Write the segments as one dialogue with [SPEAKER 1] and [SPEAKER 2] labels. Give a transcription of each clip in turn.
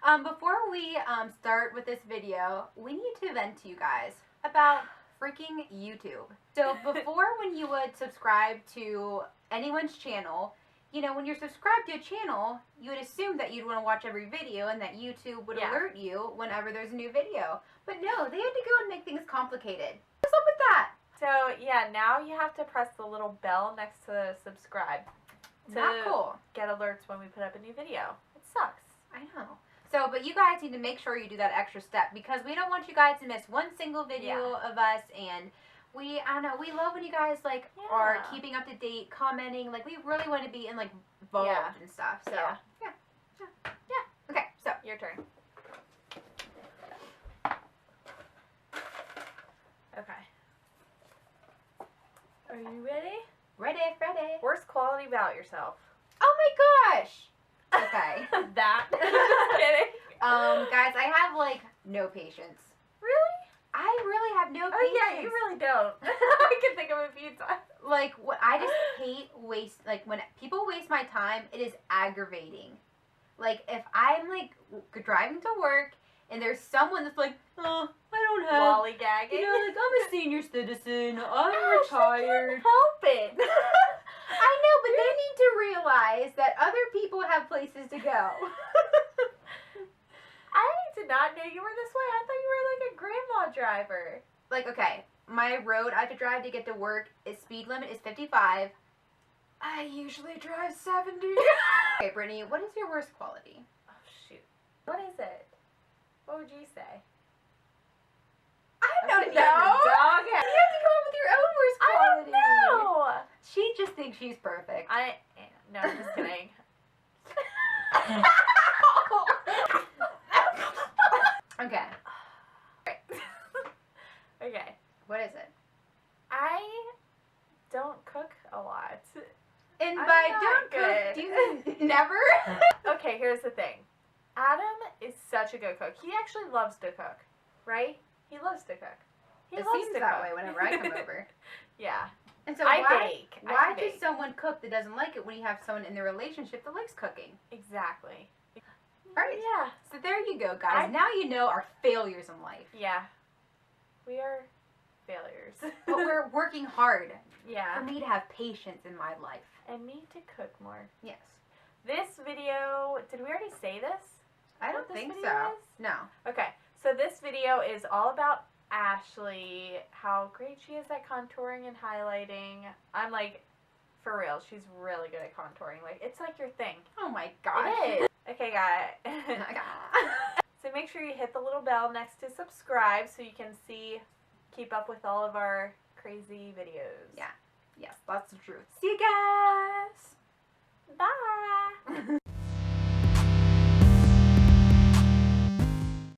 [SPEAKER 1] Before we start with this video, we need to vent to you guys about freaking YouTube. So before, when you would subscribe to anyone's channel, you know, when you're subscribed to a channel, you would assume that you'd want to watch every video and that YouTube would alert you whenever there's a new video. But no, they had to go and make things complicated. What's up with that?
[SPEAKER 2] So yeah, now you have to press the little bell next to subscribe to
[SPEAKER 1] Not cool.
[SPEAKER 2] get alerts when we put up a new video. It sucks.
[SPEAKER 1] I know. So, but you guys need to make sure you do that extra step because we don't want you guys to miss one single video of us, and I don't know, we love when you guys are keeping up to date, commenting, we really want to be in involved and stuff. So yeah. Okay, so
[SPEAKER 2] Your turn. Okay. Are you ready?
[SPEAKER 1] Ready.
[SPEAKER 2] Worst quality about yourself.
[SPEAKER 1] Oh my gosh. Okay.
[SPEAKER 2] That. Just kidding.
[SPEAKER 1] Guys, I have no patience.
[SPEAKER 2] Really?
[SPEAKER 1] I really have no patience.
[SPEAKER 2] Oh yeah, you really don't. I can think of a few times.
[SPEAKER 1] What I just hate when people waste my time, it is aggravating. If I'm driving to work and there's someone that's oh, I don't have
[SPEAKER 2] Lollygagging.
[SPEAKER 1] I'm a senior citizen, I'm
[SPEAKER 2] Gosh,
[SPEAKER 1] retired.
[SPEAKER 2] I can't help it.
[SPEAKER 1] I know, but they need to realize that other people have places to go.
[SPEAKER 2] I did not know you were this way. I thought you were a grandma driver.
[SPEAKER 1] Okay, my road I have to drive to get to work, its speed limit is 55. I usually drive 70. Okay, Brittany, what is your worst quality?
[SPEAKER 2] Oh, shoot. What is it? What would you say?
[SPEAKER 1] I don't know.
[SPEAKER 2] Dog.
[SPEAKER 1] You have to come up with your own worst quality.
[SPEAKER 2] I don't know.
[SPEAKER 1] She just thinks she's perfect.
[SPEAKER 2] No, I'm just kidding.
[SPEAKER 1] Okay.
[SPEAKER 2] Okay.
[SPEAKER 1] What is it?
[SPEAKER 2] I don't cook a lot.
[SPEAKER 1] And
[SPEAKER 2] I'm
[SPEAKER 1] by
[SPEAKER 2] not
[SPEAKER 1] don't cook,
[SPEAKER 2] good.
[SPEAKER 1] do you mean never?
[SPEAKER 2] Okay, here's the thing. Adam is such a good cook. He actually loves to cook, right? He loves to cook. He
[SPEAKER 1] It
[SPEAKER 2] loves
[SPEAKER 1] seems
[SPEAKER 2] to
[SPEAKER 1] that
[SPEAKER 2] cook.
[SPEAKER 1] way whenever I come over.
[SPEAKER 2] Yeah.
[SPEAKER 1] And so
[SPEAKER 2] I
[SPEAKER 1] why
[SPEAKER 2] bake.
[SPEAKER 1] does someone cook that doesn't like it when you have someone in the relationship that likes cooking?
[SPEAKER 2] Exactly.
[SPEAKER 1] Right.
[SPEAKER 2] Yeah.
[SPEAKER 1] So there you go, guys. Now you know our failures in life.
[SPEAKER 2] Yeah. We are failures.
[SPEAKER 1] But we're working hard
[SPEAKER 2] Yeah.
[SPEAKER 1] for me to have patience in my life.
[SPEAKER 2] And me to cook more.
[SPEAKER 1] Yes.
[SPEAKER 2] This video, did we already say this?
[SPEAKER 1] I
[SPEAKER 2] What
[SPEAKER 1] don't
[SPEAKER 2] this
[SPEAKER 1] think
[SPEAKER 2] video
[SPEAKER 1] so.
[SPEAKER 2] is?
[SPEAKER 1] No.
[SPEAKER 2] Okay, so this video is all about Ashley, how great she is at contouring and highlighting. I'm for real, she's really good at contouring. It's your thing.
[SPEAKER 1] Oh my gosh.
[SPEAKER 2] It is. Okay, guys. So make sure you hit the little bell next to subscribe so you can keep up with all of our crazy videos.
[SPEAKER 1] Yeah. Yes, that's the truth. See you guys.
[SPEAKER 2] Bye.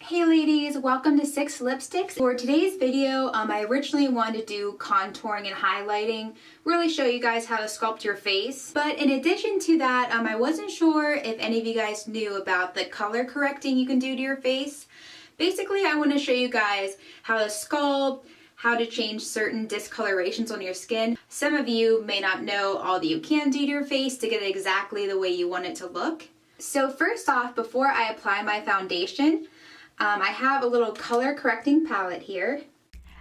[SPEAKER 1] Hey ladies, welcome to Six Lipsticks. For today's video, I originally wanted to do contouring and highlighting, really show you guys how to sculpt your face. But in addition to that, I wasn't sure if any of you guys knew about the color correcting you can do to your face. Basically, I want to show you guys how to sculpt, how to change certain discolorations on your skin. Some of you may not know all that you can do to your face to get it exactly the way you want it to look. So first off, before I apply my foundation, I have a little color correcting palette here.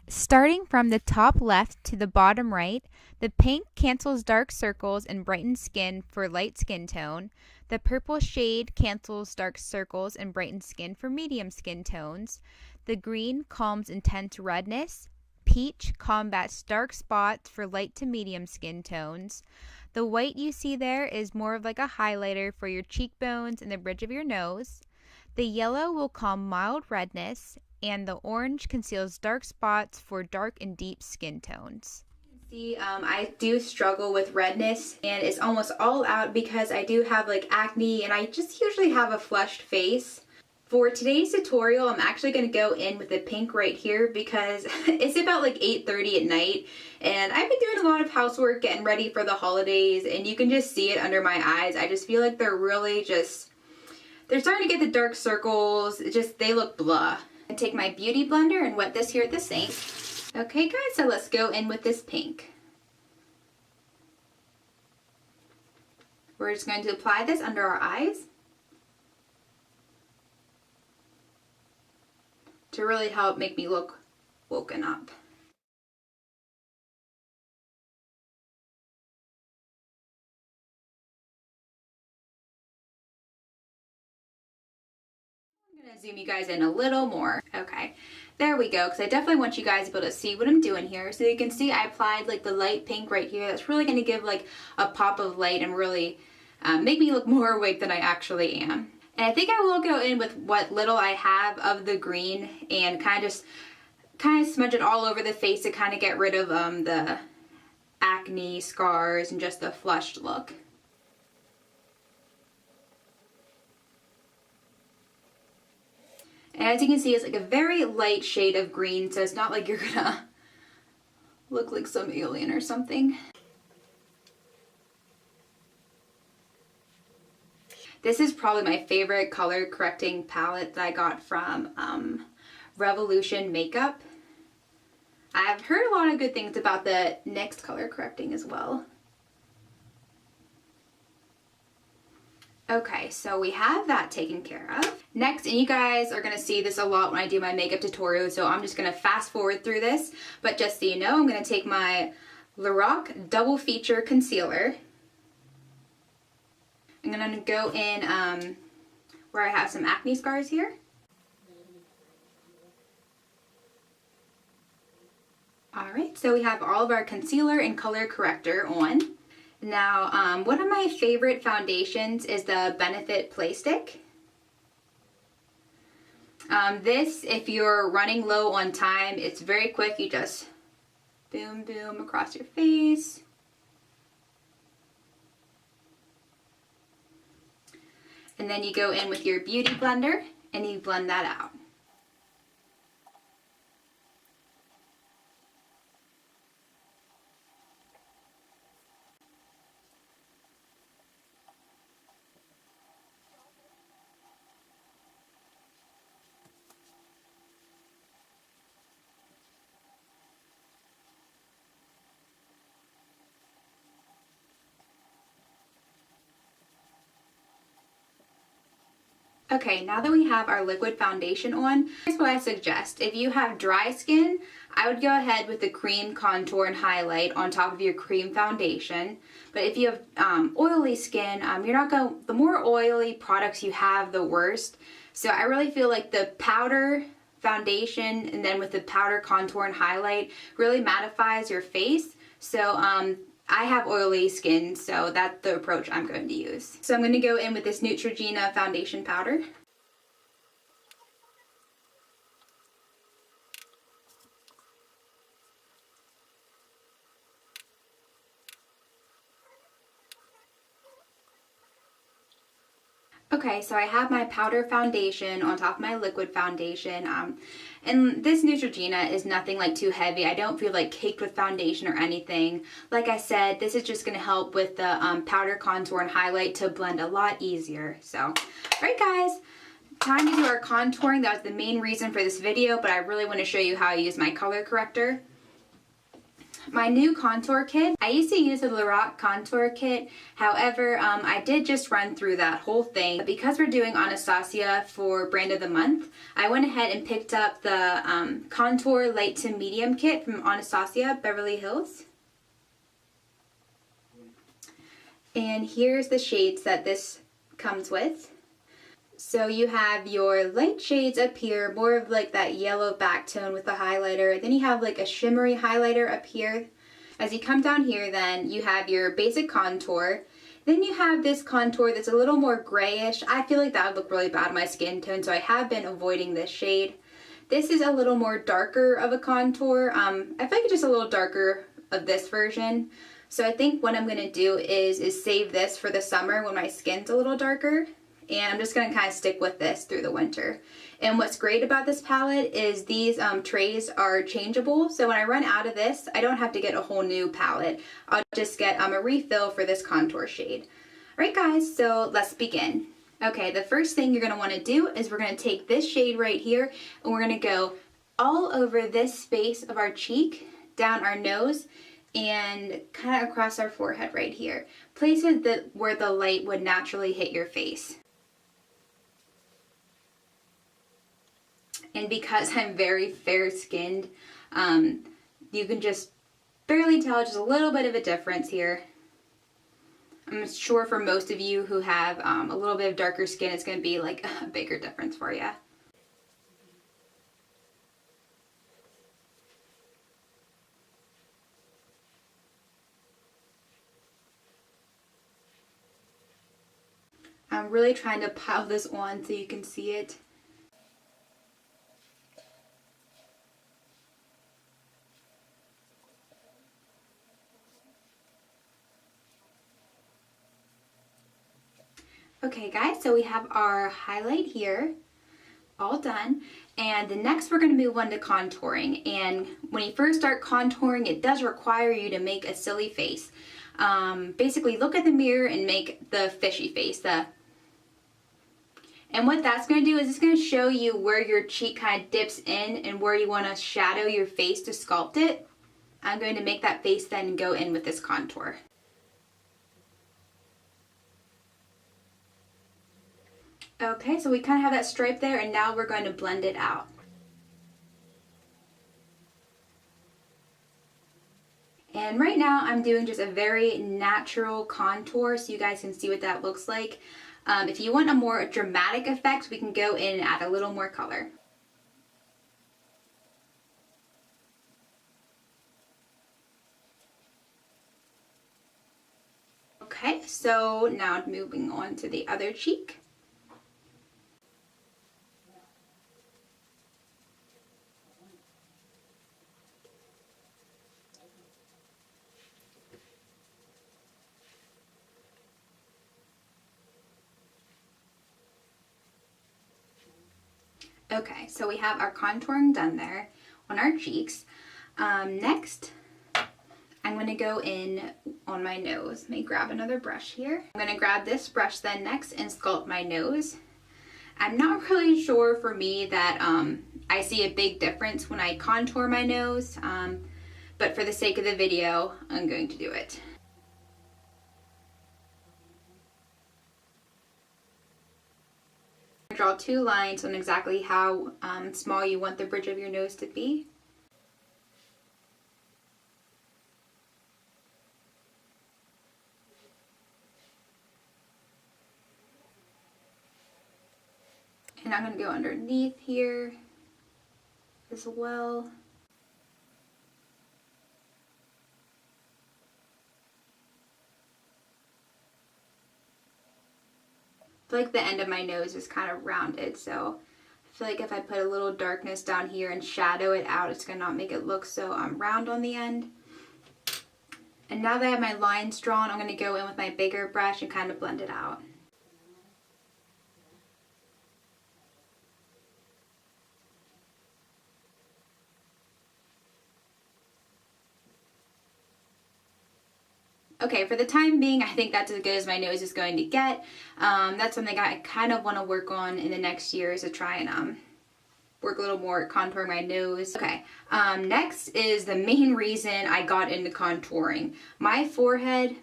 [SPEAKER 3] Starting from the top left to the bottom right, the pink cancels dark circles and brightens skin for light skin tone. The purple shade cancels dark circles and brightens skin for medium skin tones. The green calms intense redness. Peach combats dark spots for light to medium skin tones. The white you see there is more of a highlighter for your cheekbones and the bridge of your nose. The yellow will calm mild redness, and the orange conceals dark spots for dark and deep skin tones.
[SPEAKER 1] See, I do struggle with redness, and it's almost all out because I do have acne, and I just usually have a flushed face. For today's tutorial, I'm actually going to go in with the pink right here because it's about 8:30 at night, and I've been doing a lot of housework getting ready for the holidays, and you can just see it under my eyes. I just feel like they're really they're starting to get the dark circles. They look blah. I take my beauty blender and wet this here at the sink. Okay guys, so let's go in with this pink. We're just going to apply this under our eyes. to really help make me look woken up. I'm going to zoom you guys in a little more. Okay, there we go, because I definitely want you guys to be able to see what I'm doing here. So you can see I applied like the light pink right here. That's really going to give like a pop of light and really make me look more awake than I actually am. And I think I will go in with what little I have of the green and kind of smudge it all over the face to kind of get rid of the acne scars and just the flushed look. And as you can see, it's like a very light shade of green, so it's not like you're gonna look like some alien or something. This is probably my favorite color correcting palette that I got from Revolution Makeup. I've heard a lot of good things about the NYX color correcting as well. Okay, so we have that taken care of. Next, and you guys are gonna see this a lot when I do my makeup tutorial, so I'm just gonna fast forward through this. But just so you know, I'm gonna take my Lorac Double Feature Concealer. I'm gonna go in where I have some acne scars here. Alright, so we have all of our concealer and color corrector on. Now, one of my favorite foundations is the Benefit Play Stick. This, if you're running low on time, it's very quick. You just boom, boom across your face. And then you go in with your beauty blender and you blend that out. Okay, now that we have our liquid foundation on, here's what I suggest. If you have dry skin, I would go ahead with the cream contour and highlight on top of your cream foundation. But if you have oily skin, the more oily products you have, the worse. So I really feel like the powder foundation and then with the powder contour and highlight really mattifies your face. So I have oily skin, so that's the approach I'm going to use. So I'm going to go in with this Neutrogena foundation powder. Okay, so I have my powder foundation on top of my liquid foundation, and this Neutrogena is nothing like too heavy. I don't feel like caked with foundation or anything. Like I said, this is just going to help with the powder contour and highlight to blend a lot easier. So, alright guys, time to do our contouring. That was the main reason for this video, but I really want to show you how I use my color corrector. My new contour kit, I used to use the Lorac contour kit, however, I did just run through that whole thing. Because we're doing Anastasia for Brand of the Month, I went ahead and picked up the Contour Light to Medium kit from Anastasia Beverly Hills. And here's the shades that this comes with. So you have your light shades up here, more of like that yellow back tone with the highlighter. Then you have like a shimmery highlighter up here. As you come down here, then you have your basic contour. Then you have this contour that's a little more grayish. I feel like that would look really bad on my skin tone, so I have been avoiding this shade. This is a little more darker of a contour. I feel like it's just a little darker of this version. So I think what I'm going to do is save this for the summer when my skin's a little darker. And I'm just going to kind of stick with this through the winter. And what's great about this palette is these trays are changeable. So when I run out of this, I don't have to get a whole new palette. I'll just get a refill for this contour shade. Alright guys, so let's begin. Okay, the first thing you're going to want to do is we're going to take this shade right here and we're going to go all over this space of our cheek, down our nose, and kind of across our forehead right here. Places where the light would naturally hit your face. And because I'm very fair-skinned, you can just barely tell just a little bit of a difference here. I'm sure for most of you who have a little bit of darker skin, it's going to be like a bigger difference for you. I'm really trying to pile this on so you can see it. Okay guys, so we have our highlight here all done, and the next we're going to move on to contouring. And when you first start contouring, it does require you to make a silly face. Basically look at the mirror and make the fishy face. And what that's going to do is it's going to show you where your cheek kind of dips in and where you want to shadow your face to sculpt it. I'm going to make that face then go in with this contour. Okay, so we kind of have that stripe there, and now we're going to blend it out. And right now I'm doing just a very natural contour so you guys can see what that looks like. If you want a more dramatic effect, we can go in and add a little more color. Okay, so now moving on to the other cheek. Okay, so we have our contouring done there on our cheeks. Next, I'm going to go in on my nose. Let me grab another brush here. I'm going to grab this brush then next and sculpt my nose. I'm not really sure for me that I see a big difference when I contour my nose, but for the sake of the video, I'm going to do it. Draw two lines on exactly how small you want the bridge of your nose to be. And I'm going to go underneath here as well. I feel like the end of my nose is kind of rounded, so I feel like if I put a little darkness down here and shadow it out, it's going to not make it look so round on the end. And now that I have my lines drawn, I'm going to go in with my bigger brush and kind of blend it out. Okay, for the time being, I think that's as good as my nose is going to get. That's something I kind of want to work on in the next year, is to try and work a little more at contouring my nose. Okay, next is the main reason I got into contouring. My forehead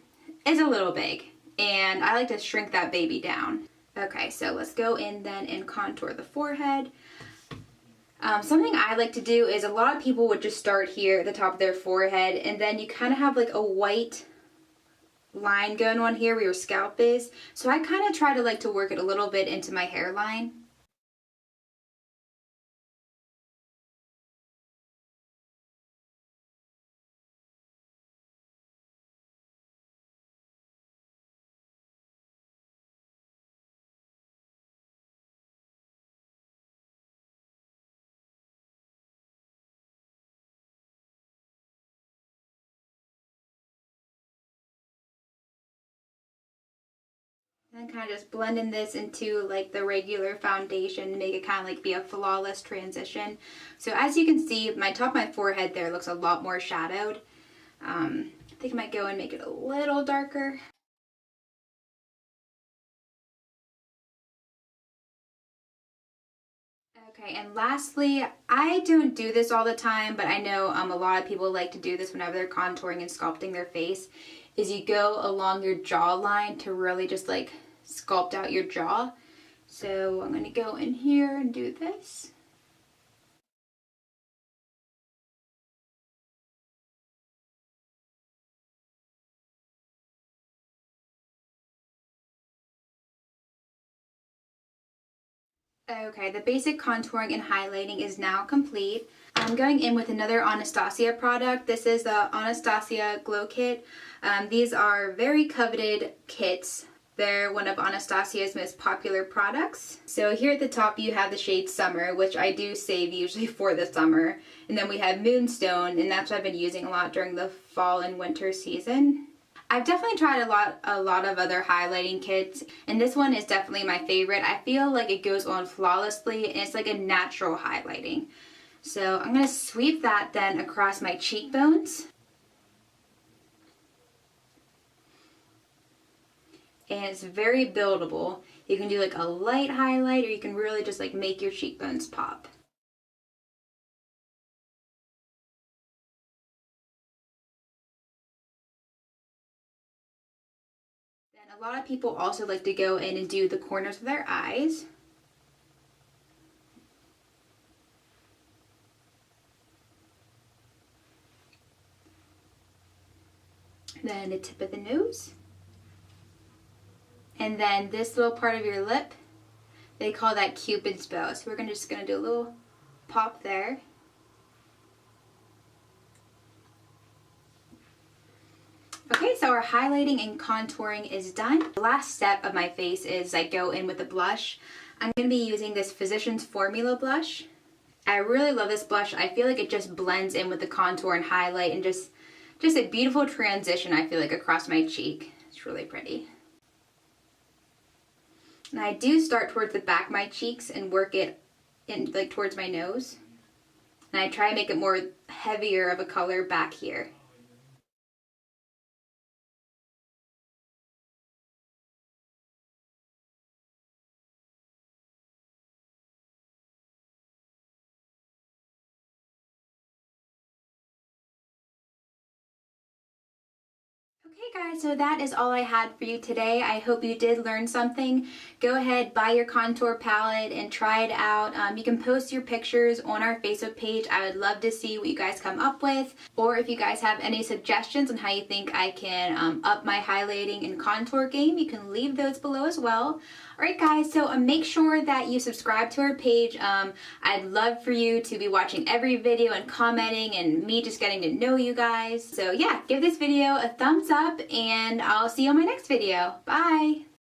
[SPEAKER 1] is a little big, and I like to shrink that baby down. Okay, so let's go in then and contour the forehead. Something I like to do is a lot of people would just start here at the top of their forehead, and then you kind of have like a white line going on here where your scalp is. So I kind of try to like to work it a little bit into my hairline. And kind of just blending this into like the regular foundation to make it kind of like be a flawless transition. So as you can see, my top of my forehead there looks a lot more shadowed. I think I might go and make it a little darker. Okay, and lastly, I don't do this all the time, but I know a lot of people like to do this whenever they're contouring and sculpting their face, is you go along your jawline to really just like sculpt out your jaw. So I'm going to go in here and do this. Okay, the basic contouring and highlighting is now complete. I'm going in with another Anastasia product. This is the Anastasia Glow Kit. These are very coveted kits. They're one of Anastasia's most popular products. So here at the top you have the shade Summer, which I do save usually for the summer. And then we have Moonstone, and that's what I've been using a lot during the fall and winter season. I've definitely tried a lot of other highlighting kits, and this one is definitely my favorite. I feel like it goes on flawlessly, and it's like a natural highlighting. So I'm going to sweep that then across my cheekbones. And it's very buildable. You can do like a light highlight, or you can really just like make your cheekbones pop. A lot of people also like to go in and do the corners of their eyes. Then the tip of the nose. And then this little part of your lip, they call that Cupid's bow. So we're just gonna do a little pop there. Okay, so our highlighting and contouring is done. The last step of my face is I go in with a blush. I'm going to be using this Physicians Formula blush. I really love this blush. I feel like it just blends in with the contour and highlight, and just a beautiful transition, I feel like, across my cheek. It's really pretty. And I do start towards the back of my cheeks and work it in like towards my nose. And I try to make it more heavier of a color back here. Okay guys, so that is all I had for you today. I hope you did learn something. Go ahead, buy your contour palette and try it out. You can post your pictures on our Facebook page. I would love to see what you guys come up with. Or if you guys have any suggestions on how you think I can up my highlighting and contour game, you can leave those below as well. Alright guys, so make sure that you subscribe to our page. I'd love for you to be watching every video and commenting and me just getting to know you guys. So yeah, give this video a thumbs up and I'll see you on my next video. Bye!